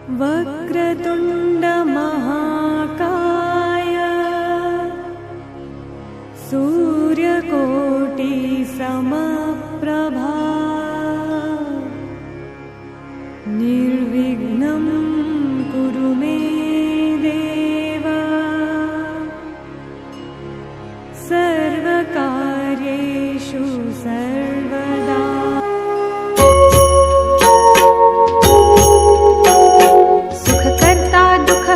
वक्रतुण्ड महाकाय सूर्यकोटि समप्रभा निर्विघ्नं कुरु मे देव सर्वकार्येषु सर्वदा।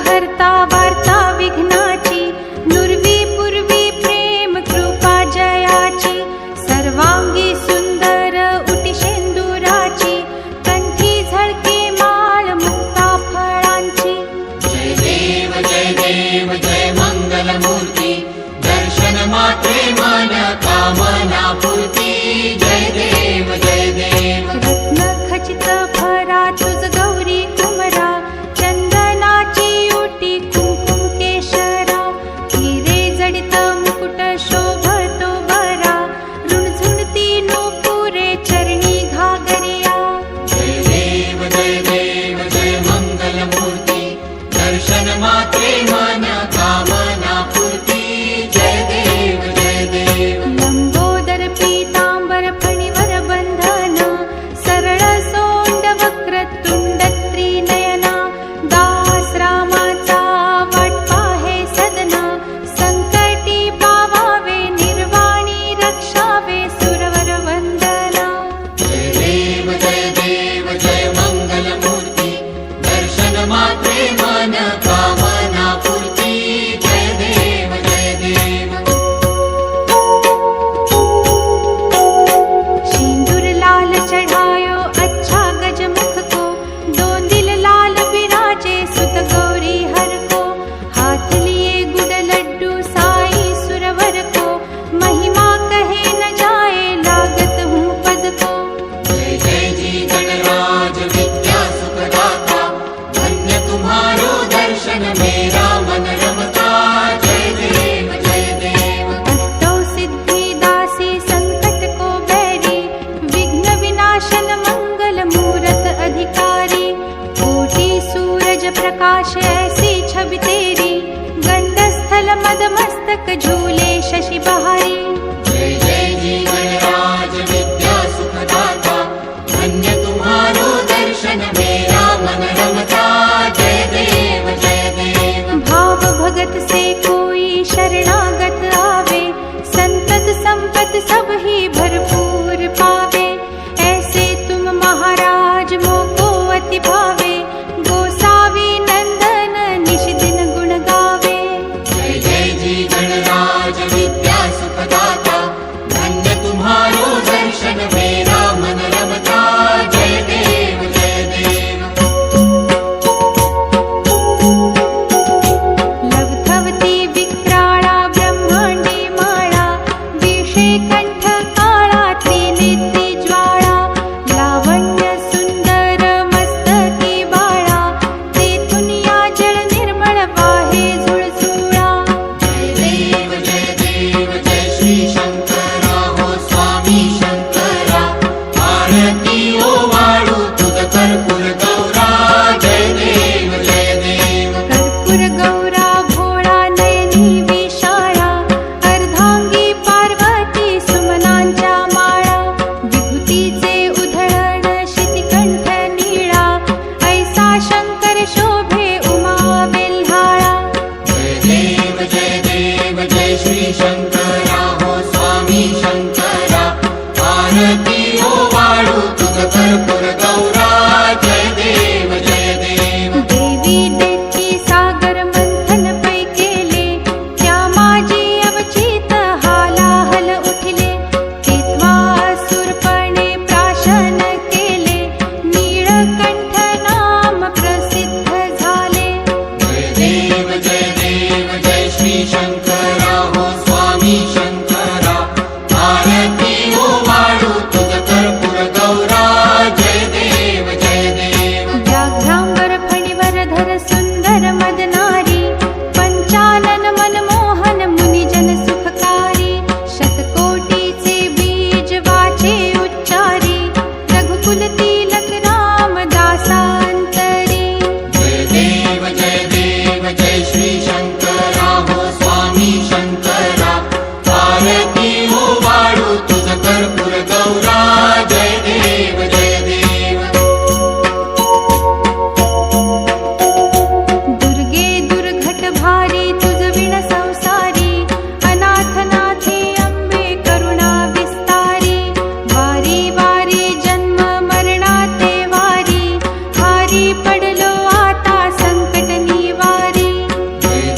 हरता वार्ता विघ्नाची नुरवी पूर्वी प्रेम कृपा जयाची सर्वांगी सुंदर उटी शेंदुराची कंठी झळके माळ मुक्ता फळांची। जय देव जय मंगल मूर्ती दर्शन मात्रे मन कामना पूर्ती। जय देव रत्न खचित भरा तुझ गौरी कुमरा चंदनाची उटी कुंकुम केशरा हिरे जडित मुकुट शोभतो बरा रुणझुणती नूपुरे चरणी घागरिया। जय देव जय मंगल मूर्ती दर्शन मात्रे मन कामना पूर्ती। जय देव लंबोदर पीतांबर फणीवर बंधन सरळ सोंड वक्रतुंड त्रिनयना दास रामाचा वाट पाहे सदना संकटी पावावे निर्वाणी रक्षावे सुरवर वंदना। जय देव जय मंगल मूर्ती दर्शन मात्रे मन कामना पूर्ती। जय देव सिंदूर लाल चढ़ायो अच्छा गजमुख को दो दिल लाल विराजे सुत गौरी हर को हाथ लिए गुड़ लड्डू साई सुरवर को महिमा कहे न जाए लागत हूँ पद को। जय जी गणराज विद्या सुखदाता धन्य तुम्हारो दर्शन मेरा मन रमता। जय देव अष्टौ सिद्धि दासी संकट को बैरी विघ्न विनाशन मंगल मूरत अधिकारी कोटि सूरज प्रकाश ऐसी छवि तेरी गंडस्थल मद मस्तक झूले शशि बहारी। जय जी गणराज विद्या सुखदाता धन्य तुम्हारो दर्शन मेरा मन रमता। जय देव भाव भगत से कोई शरणागत आवे संतत संपत सब ही